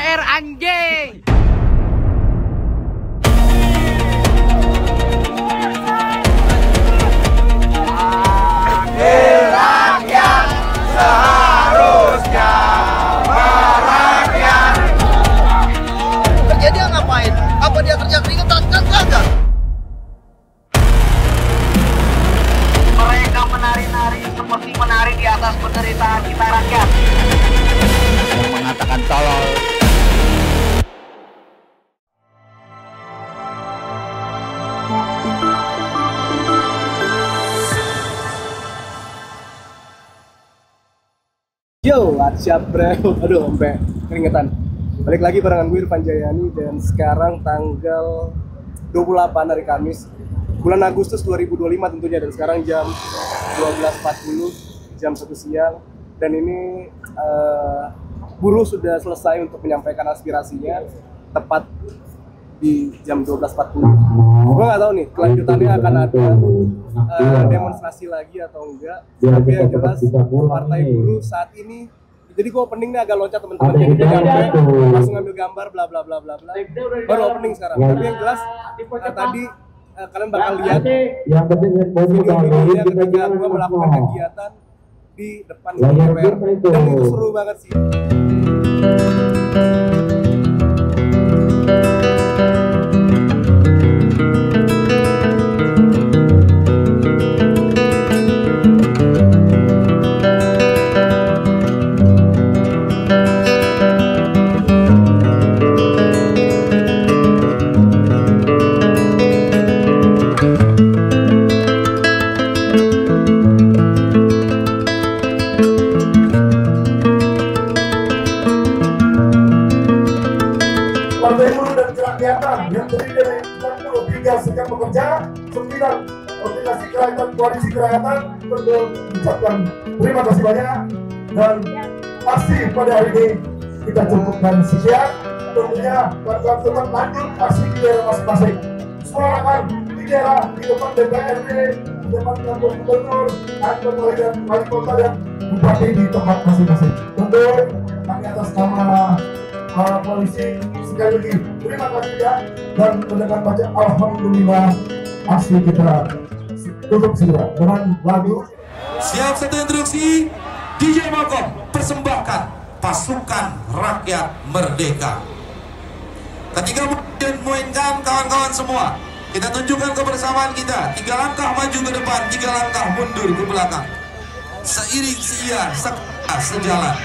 DPR anjing. Rakyat seharusnya merakyat. Kerja dia ngapain? Apa dia kerja keringetan? Kan kagak. Mereka menari-nari seperti menari di atas penderitaan kita rakyat. Yang mengatakan tolol. Yo, what's up bro? Aduh, sampai keringetan. Balik lagi barengan gue Irfan Jayani dan sekarang tanggal 28 hari Kamis bulan Agustus 2025 tentunya, dan sekarang jam 12.40 jam 1 siang, dan ini buruh sudah selesai untuk menyampaikan aspirasinya tepat di jam 12.40. Gue nggak tahu nih kelanjutannya akan ada demonstrasi lagi atau enggak. Tapi yang jelas partai buruh saat ini. Jadi gue opening nih agak loncat teman-teman, jadi nyampe langsung ngambil gambar bla bla bla bla bla. Baru opening sekarang. Tapi yang jelas tadi kalian bakal lihat video-videonya ketika gue melakukan kegiatan di depan DPR, dan itu seru banget sih. Partai Buruh dan Kerakyatan yang terdiri dari 63 serikat pekerja, 9 organisasi kerakyatan, koalisi kerakyatan, tentu mengucapkan terima kasih banyak, dan pasti pada hari ini kita cukupkan sekian. Tentunya akan tetap lanjut aksi di daerah masing-masing. Suarakan di daerah, di depan DPRD, di depan kantor gubernur, kantor wali kota dan bupati di tempat masing-masing. Tentu kami atas nama polisi sekali lagi terima kasih ya, dan mendengar baca alhamdulillah aksi kita tutup segera dengan lagu. Siap, satu instruksi. DJ Malcolm persembahkan Pasukan Rakyat Merdeka. Ketika mainkan kawan-kawan semua, kita tunjukkan kebersamaan kita. 3 langkah maju ke depan, 3 langkah mundur ke belakang. Seiring seia, sejalan.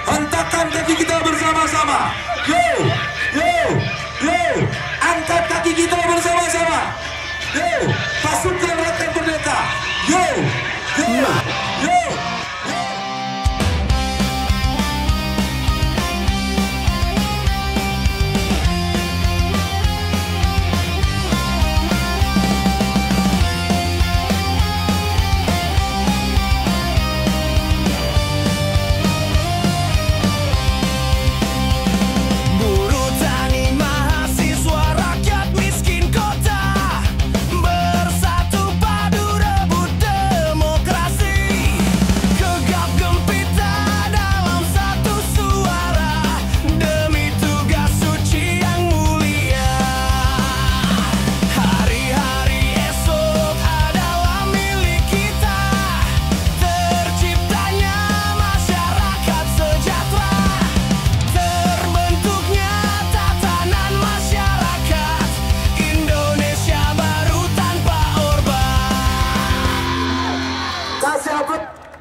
Hentakkan kaki kita bersama-sama. Yo, yo, yo. Angkat kaki kita bersama-sama. Yo, Pasukan Rakyat Merdeka. Yo, yo, yo.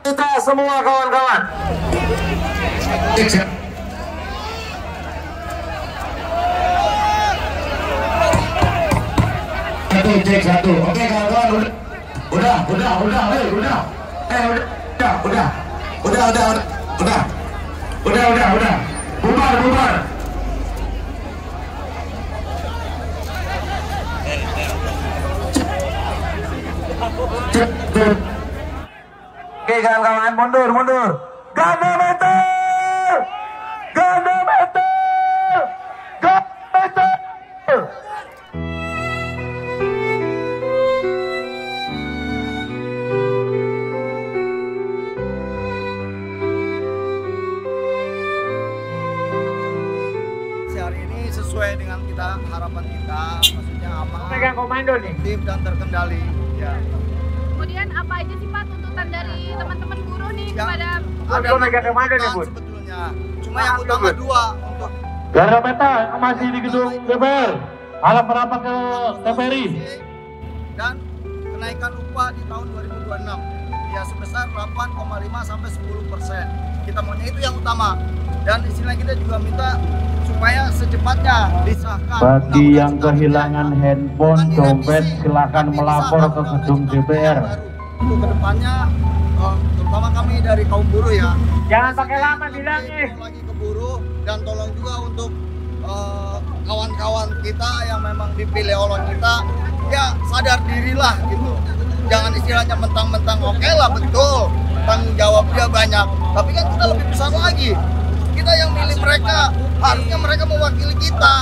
Kita semua kawan-kawan. Satu. Oke kawan-kawan, udah. Bubar. Oke kawan-kawan, mundur. Ganda meter. sesuai dengan harapan kita, maksudnya aman, Pegang komando nih. tertib dan terkendali. Ya. Kemudian apa aja sih Pak tuntutan dari teman-teman buruh nih Ya, kepada ada megang komando nih, Bun. sebetulnya. Cuma yang utama dua untuk Gara Peta masih di gedung DPR. Alat merapat ke TPRI. dan kenaikan upah di tahun 2026 ya sebesar 8,5 sampai 10%. Kita maunya itu yang utama. Dan istilahnya kita juga minta supaya secepatnya disahkan. Bagi yang Undang-undang Cipta kehilangan Kerja. handphone, Bukan direvisi, dompet, silakan tapi melapor disahkan ke Undang-Undang gedung Cipta Kerja DPR. yang baru. Untuk kedepannya, terutama kami dari kaum buruh ya. Jangan pakai lama bilangnya. Tolong lagi ke buruh dan tolong juga untuk kawan-kawan kita yang memang dipilih oleh kita, ya sadar dirilah gitu. Jangan istilahnya mentang-mentang oke lah betul, tanggung jawab dia banyak. Tapi kan kita lebih besar lagi. Kita yang milih mereka, harusnya mereka mewakili kita.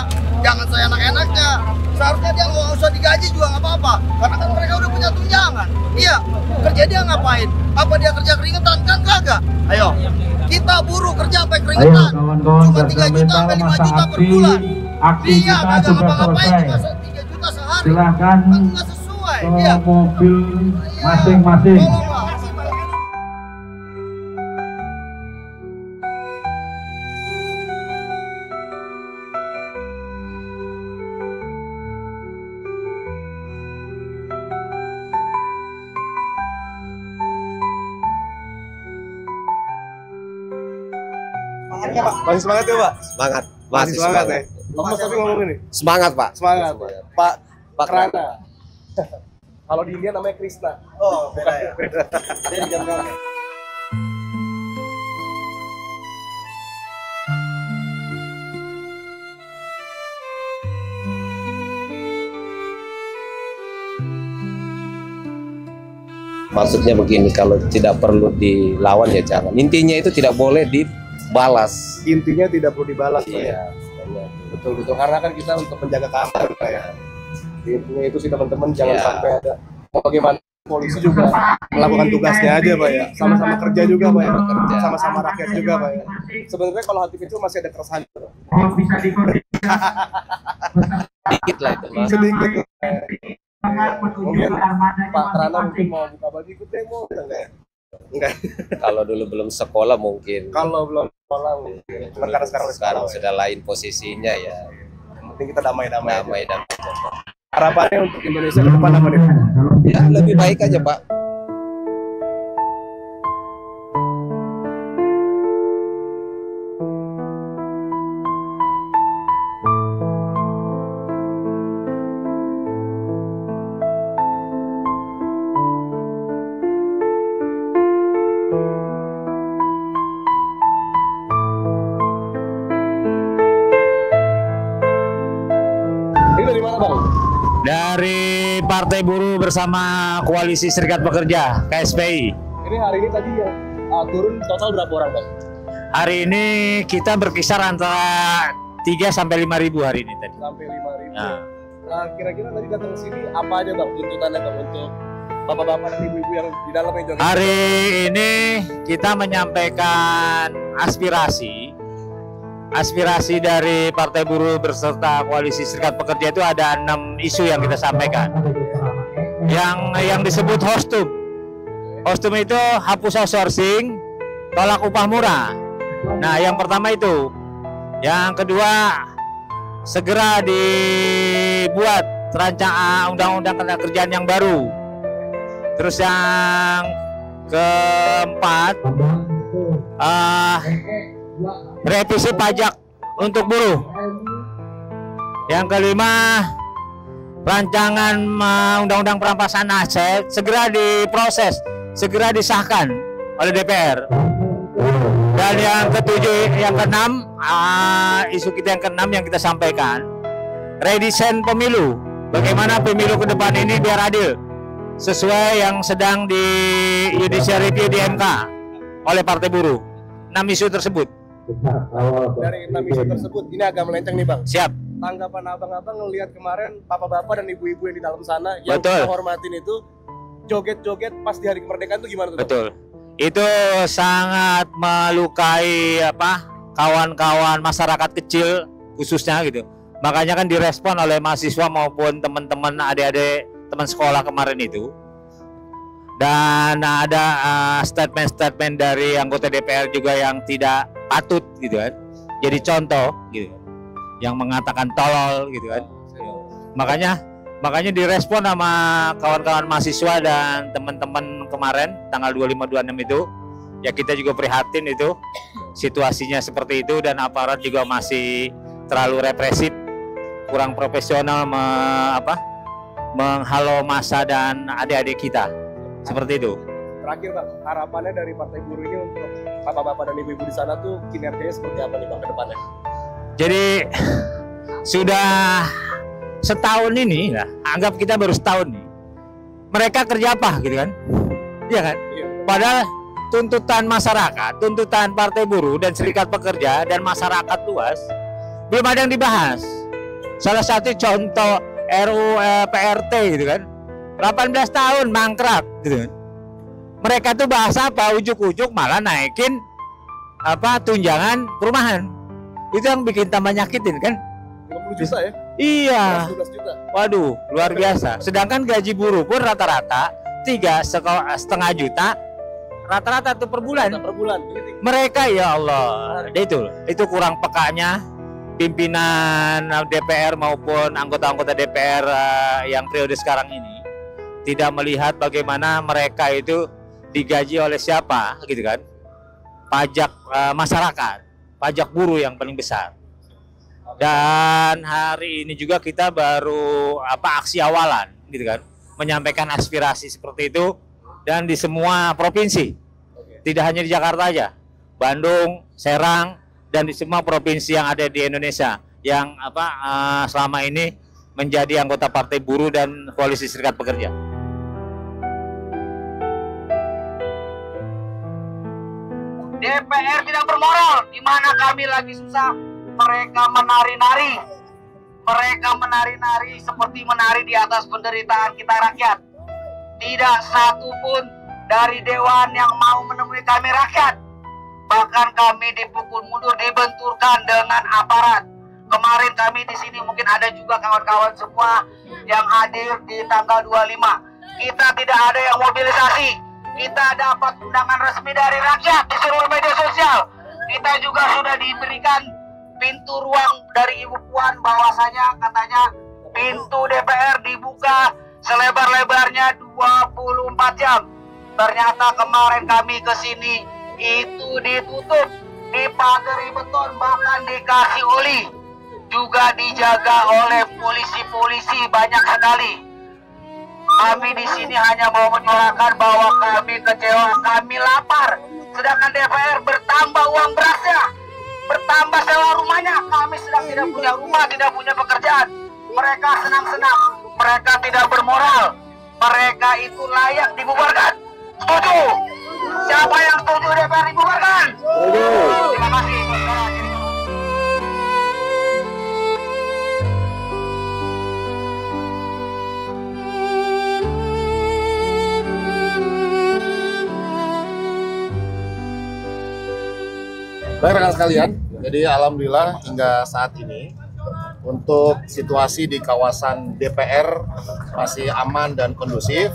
Jangan saya enak-enaknya. Seharusnya dia nggak usah digaji juga nggak apa-apa, karena kan mereka udah punya tunjangan. Iya, kerja dia ngapain? Apa dia kerja keringetan? Kan kagak. Ayo, kita buruh kerja sampai Ayo keringetan. kawan-kawan, Cuma 3 Garda juta Metal sampai 5 masa juta per aksi, bulan. aksi Dia kita kagak sudah ngapa-ngapain, selesai. masa 3 juta sehari. Silahkan Kan nggak sesuai. ke Iya. mobil Iya, masing-masing. tolonglah. Masih semangat ya Pak? Semangat, Masih semangat ya? Mas tapi ngomong ini. Semangat Pak. Semangat. Pak Pak Krana. Kalau di India namanya Krishna. Oh, beda ya. Dia di jam berapa? Maksudnya begini, kalau tidak perlu dilawan ya jangan. Intinya itu tidak boleh dibalas. Intinya tidak perlu dibalas Pak, ya. Iya. Betul betul, karena kan kita untuk menjaga keamanan Pak, ya. Intinya itu sih teman-teman, jangan Iya. sampai ada bagaimana polisi juga melakukan tugasnya aja Pak ya, sama-sama kerja juga Pak ya, sama-sama rakyat juga Pak ya. Sebenarnya kalau hati kecil masih ada keresahan Dikit lah itu Mas. sedikit. Mungkin Pak Trana mungkin mau buka baju ikut demo enggak? Enggak. Kalau dulu belum sekolah mungkin. Kalau belum sekolah mungkin. Cuman karena sekarang Sekarang sekolah, sudah lain posisinya ya. Yang penting kita damai-damai aja. Damai dan Harapannya untuk Indonesia ke depan apa nih? ya lebih baik aja Pak. Ini dari mana Bang? Dari Partai Buruh bersama Koalisi Serikat Pekerja KSPI. Ini hari ini tadi yang turun total berapa orang Bang? Hari ini kita berkisar antara 3 sampai 5 ribu hari ini tadi. Sampai 5.000. Nah. Nah, kira-kira tadi datang ke sini apa aja Bang tuntutannya Bang untuk bapak-bapak dan ibu-ibu yang di dalam yang joget? Hari ini kita menyampaikan aspirasi dari Partai Buruh beserta Koalisi Serikat Pekerja itu ada 6 isu yang kita sampaikan. Yang disebut hostum. Hostum itu hapus outsourcing, tolak upah murah. Nah, yang pertama itu. Yang kedua, segera dibuat rancangan undang-undang ketenagakerjaan yang baru. Terus yang keempat, revisi pajak untuk buruh. Yang kelima, rancangan undang-undang perampasan aset segera diproses, segera disahkan oleh DPR. Dan yang ketujuh, yang keenam, isu kita yang keenam yang kita sampaikan, redesign pemilu. Bagaimana pemilu ke depan ini biar adil, sesuai yang sedang di judicial review di MK oleh Partai Buruh. 6 isu tersebut. Dari 6 isu tersebut, ini agak melenceng nih Bang. Siap. Tanggapan abang-abang ngelihat kemarin bapak-bapak dan ibu-ibu yang di dalam sana yang Betul. kita hormatin itu joget-joget pas di hari kemerdekaan itu gimana tuh Bang? Betul. Itu sangat melukai kawan-kawan masyarakat kecil khususnya gitu. Makanya kan direspon oleh mahasiswa maupun teman-teman adik-adik teman sekolah kemarin itu. Dan ada statement-statement dari anggota DPR juga yang tidak patut gitu kan. Jadi contoh gitu. Yang mengatakan tolol gitu kan. Makanya direspon sama kawan-kawan mahasiswa dan teman-teman kemarin tanggal 25-26 itu. Ya kita juga prihatin itu situasinya seperti itu dan aparat juga masih terlalu represif, kurang profesional menghalau massa dan adik-adik kita. Seperti itu. Terakhir Bang, harapannya dari Partai Buruh ini untuk bapak-bapak dan ibu-ibu di sana tuh kinerjanya seperti apa nih Bang ke depannya? Jadi sudah setahun ini, nah, anggap kita baru setahun nih. Mereka kerja apa gitu kan? Iya kan? Iya. Padahal tuntutan masyarakat, tuntutan Partai Buruh dan Serikat Pekerja dan masyarakat luas belum ada yang dibahas. Salah satu contoh RUU PRT gitu kan. 18 tahun mangkrak gitu kan. Mereka tuh bahas apa? Ujuk-ujuk malah naikin tunjangan perumahan. Itu yang bikin tambah nyakitin kan? 50 juta ya? Iya. 12 juta. Waduh, luar biasa. Sedangkan gaji buruh pun rata-rata 3,5 juta rata-rata tuh per bulan. Per bulan. Mereka ya Allah, itu kurang pekanya pimpinan DPR maupun anggota-anggota DPR yang periode sekarang ini tidak melihat bagaimana mereka itu digaji oleh siapa gitu kan. Pajak masyarakat, pajak buruh yang paling besar. Dan hari ini juga kita baru aksi awalan gitu kan, menyampaikan aspirasi seperti itu dan di semua provinsi. Tidak hanya di Jakarta aja, Bandung, Serang dan di semua provinsi yang ada di Indonesia yang selama ini menjadi anggota Partai Buruh dan Koalisi Serikat Pekerja. DPR tidak bermoral, di mana kami lagi susah, mereka menari-nari. Mereka menari-nari seperti menari di atas penderitaan kita rakyat. Tidak satu pun dari dewan yang mau menemui kami rakyat. Bahkan kami dipukul mundur, dibenturkan dengan aparat. Kemarin kami di sini mungkin ada juga kawan-kawan semua yang hadir di tanggal 25. Kita tidak ada yang mobilisasi. Kita dapat undangan resmi dari rakyat di seluruh media sosial. Kita juga sudah diberikan pintu ruang dari Ibu Puan, bahwasanya katanya pintu DPR dibuka selebar-lebarnya 24 jam. Ternyata kemarin kami ke sini itu ditutup, dipagari beton, bahkan dikasih oli. Juga dijaga oleh polisi-polisi banyak sekali. Kami di sini hanya mau menyuarakan bahwa kami kecewa, kami lapar. Sedangkan DPR bertambah uang berasnya, bertambah sewa rumahnya. Kami sedang tidak punya rumah, tidak punya pekerjaan. Mereka senang-senang, mereka tidak bermoral. Mereka itu layak dibubarkan. Setuju? Siapa yang setuju DPR dibubarkan? Terima kasih. Baik rekan sekalian, jadi alhamdulillah hingga saat ini untuk situasi di kawasan DPR masih aman dan kondusif.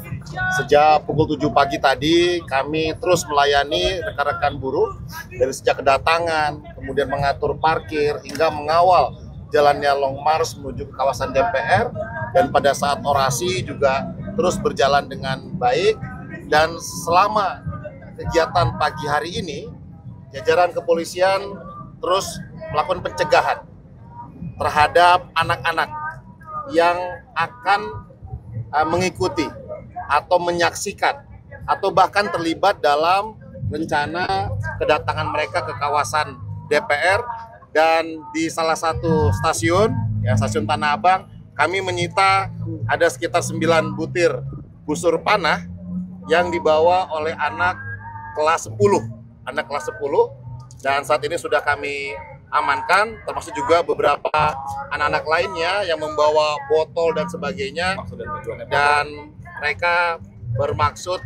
Sejak pukul 7 pagi tadi kami terus melayani rekan-rekan buruh dari sejak kedatangan, kemudian mengatur parkir hingga mengawal jalannya long march menuju ke kawasan DPR, dan pada saat orasi juga terus berjalan dengan baik. Dan selama kegiatan pagi hari ini jajaran kepolisian terus melakukan pencegahan terhadap anak-anak yang akan mengikuti atau menyaksikan atau bahkan terlibat dalam rencana kedatangan mereka ke kawasan DPR. Dan di salah satu stasiun, ya stasiun Tanah Abang, kami menyita ada sekitar 9 butir busur panah yang dibawa oleh anak kelas 10. Dan saat ini sudah kami amankan, termasuk juga beberapa anak-anak lainnya yang membawa botol dan sebagainya, dan mereka bermaksud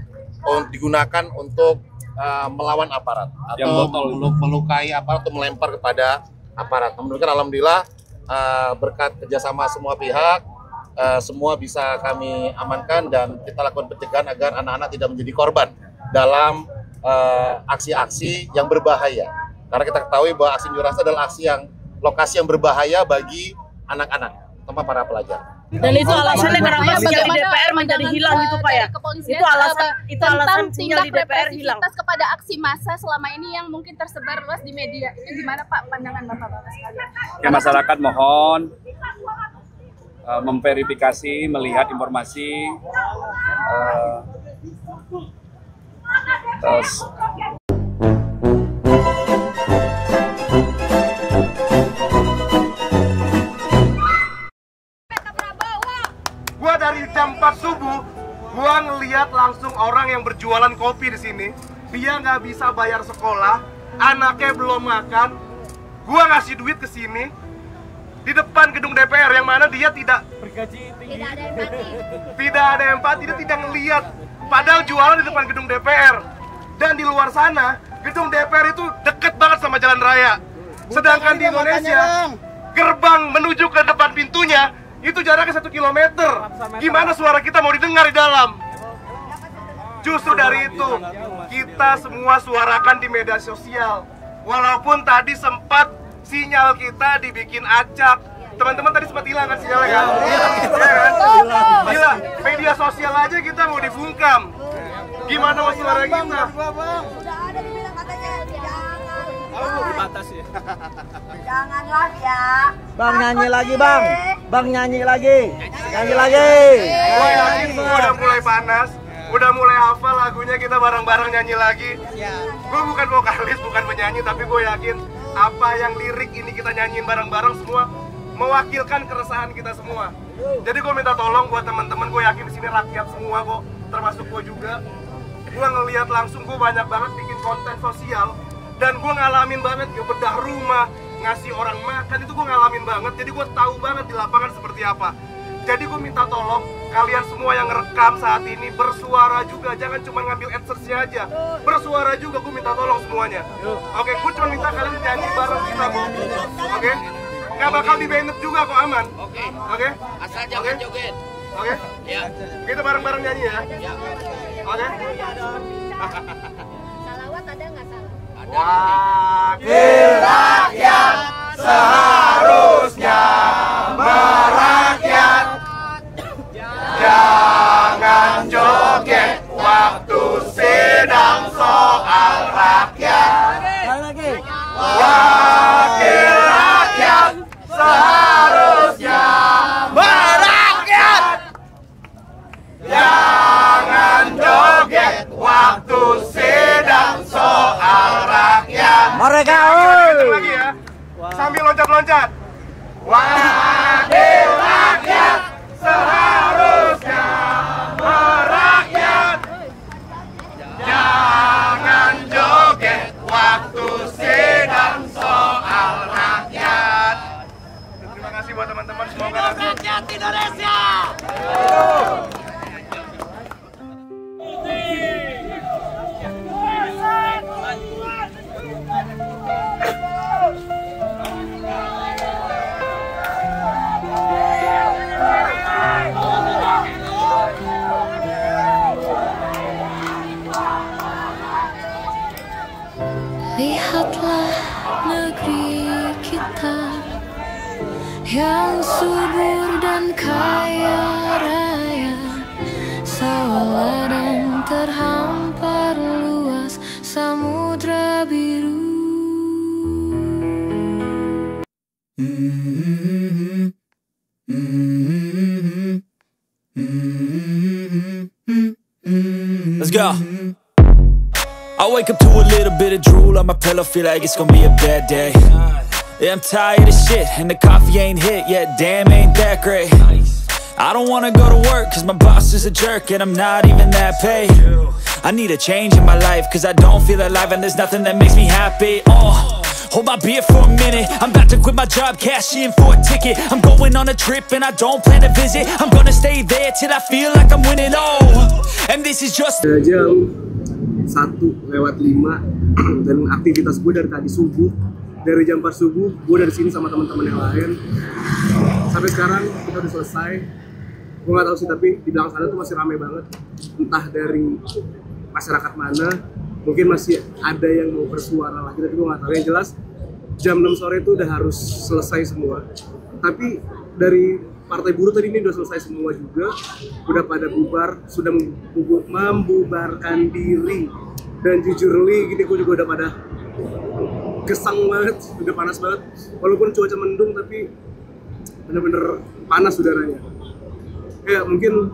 digunakan untuk melawan aparat atau melukai aparat atau melempar kepada aparat. Namun alhamdulillah berkat kerjasama semua pihak, semua bisa kami amankan dan kita lakukan pencegahan agar anak-anak tidak menjadi korban dalam aksi-aksi yang berbahaya. Karena kita ketahui bahwa aksi unjuk rasa adalah aksi yang lokasi yang berbahaya bagi anak-anak, terutama para pelajar. Dan itu alasannya kenapa sinyal di DPR menjadi hilang gitu Pak ya? Itu alasan sinyal di DPR hilang. Kepada aksi massa selama ini yang mungkin tersebar luas di media, itu gimana Pak pandangan Bapak-Bapak sekalian? Ya, masyarakat mohon memverifikasi, melihat informasi, Gua dari jam 4 subuh, gua ngeliat langsung orang yang berjualan kopi di sini. Dia nggak bisa bayar sekolah, anaknya belum makan. Gua ngasih duit ke sini di depan gedung DPR yang mana dia tidak bergaji tinggi. Tidak ada empati, dia tidak ngeliat. Padahal jualan di depan gedung DPR. Dan di luar sana, gedung DPR itu deket banget sama jalan raya. Sedangkan di Indonesia, gerbang menuju ke depan pintunya itu jaraknya 1 kilometer. Gimana suara kita mau didengar di dalam? Justru dari itu, kita semua suarakan di media sosial. Walaupun tadi sempat sinyal kita dibikin acak. Teman-teman tadi sempat hilang kan sinyalnya kan? Iya kan? Gila, media sosial aja kita mau dibungkam. Gimana mau suara kita? Udah ada dibilang katanya jangan. Dibatas ya. Janganlah ya. Bang nyanyi lagi bang. Bang nyanyi lagi. Nyanyi lagi. Gue yakin udah mulai panas. Udah mulai hafal lagunya, kita bareng-bareng nyanyi lagi. Gue bukan vokalis, bukan penyanyi, tapi gue yakin apa yang lirik ini kita nyanyiin bareng-bareng semua mewakilkan keresahan kita semua. Jadi gue minta tolong buat teman-teman, gue yakin di sini rakyat semua kok, termasuk gue juga. Gue ngelihat langsung, gue banyak banget bikin konten sosial dan gue ngalamin banget bedah rumah, ngasih orang makan, itu gue ngalamin banget. Jadi gue tahu banget di lapangan seperti apa. Jadi gue minta tolong kalian semua yang ngerekam saat ini bersuara juga, jangan cuma ngambil adsense-nya aja, bersuara juga. Gue minta tolong semuanya. Oke, gue cuma minta kalian nyanyi bareng kita kok. Oke, nggak bakal di-banned juga kok, aman. Oke, asal jangan joget. Oke, Ya. kita bareng-bareng nyanyi ya. Oke. Salawat ada nggak salah? Wakil rakyat seharusnya merakyat, jangan joget waktu sedang soal rakyat. Wakil rakyat seharusnya merakyat, jangan joget waktu sedang soal rakyat. Mereka lagi ya, sambil loncat-loncat. Wakil rakyat seharusnya merakyat, jangan joget waktu sedang soal rakyat. Terima kasih buat teman-teman, semoga Rakyat Indonesia. Lihatlah negeri kita yang subur dan kaya raya, sawah ladang terhampar luas, samudra biru. Let's go. I wake up to a little bit of drool on my pillow, feel like it's gonna be a bad day. Yeah, I'm tired of shit, and the coffee ain't hit yet, damn, ain't that great. I don't wanna go to work, cause my boss is a jerk, and I'm not even that paid. I need a change in my life, cause I don't feel alive, and there's nothing that makes me happy. Hold my beer for a minute, I'm about to quit my job, cash in for a ticket. I'm going on a trip, and I don't plan to visit. I'm gonna stay there till I feel like I'm winning, and this is just... Jam 1:05 dan aktivitas gue dari tadi subuh dari jam 4 subuh, gue dari sini sama teman-teman yang lain. Sampai sekarang kita udah selesai. Gue nggak tahu sih, tapi di belakang sana tuh masih ramai banget. Entah dari masyarakat mana, mungkin masih ada yang mau bersuara lagi, tapi gue nggak tahu. Yang jelas jam 6 sore itu udah harus selesai semua. Tapi dari Partai Buruh tadi ini udah selesai semua juga, udah pada bubar, sudah membubarkan diri. Dan jujur li, gini gue juga udah pada gesang banget, udah panas banget. Walaupun cuaca mendung, tapi bener-bener panas udaranya. Ya mungkin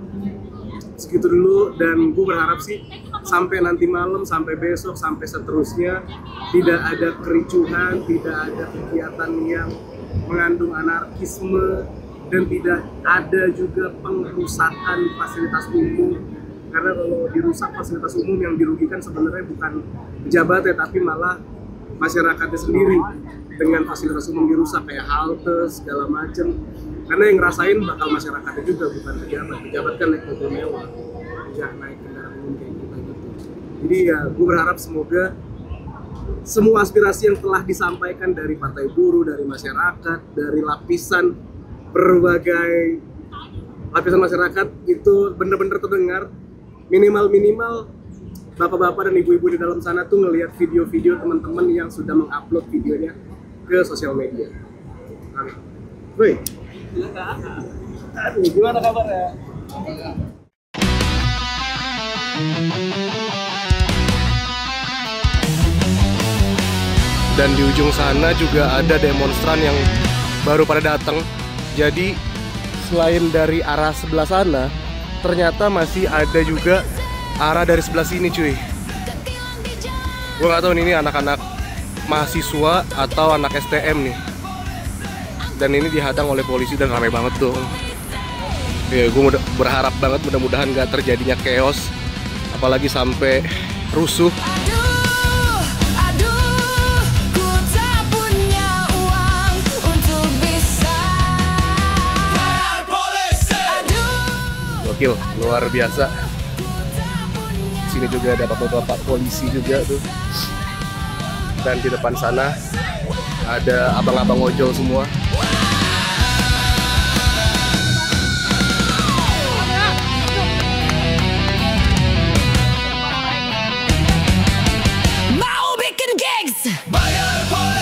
segitu dulu, dan gue berharap sih sampai nanti malam, sampai besok, sampai seterusnya tidak ada kericuhan, tidak ada kegiatan yang mengandung anarkisme, dan tidak ada juga pengrusakan fasilitas umum. Karena kalau dirusak fasilitas umum, yang dirugikan sebenarnya bukan pejabat ya, tapi malah masyarakatnya sendiri dengan fasilitas umum dirusak kayak halte segala macem. Karena yang ngerasain bakal masyarakatnya juga, bukan pejabat. Pejabat kan naik mobil mewah, ya naik kendaraan umum kayak gitu. Jadi ya gue berharap semoga semua aspirasi yang telah disampaikan dari Partai Buruh, dari masyarakat, dari berbagai lapisan masyarakat itu benar-benar terdengar. Minimal bapak-bapak dan ibu-ibu di dalam sana tuh ngelihat video-video teman-teman yang sudah mengupload videonya ke sosial media. Woi, aduh, gimana kabarnya? Dan di ujung sana juga ada demonstran yang baru pada datang. Jadi selain dari arah sebelah sana, ternyata masih ada juga arah dari sebelah sini cuy. Gue gak tahu ini anak-anak mahasiswa atau anak STM nih. Dan ini dihadang oleh polisi dan ramai banget dong. Ya gue berharap banget mudah-mudahan gak terjadinya chaos, apalagi sampai rusuh. Gokil, luar biasa. Sini juga ada bapak-bapak polisi juga tuh. Dan di depan sana ada abang-abang ojol semua. Mau bikin gigs, bayar polisi.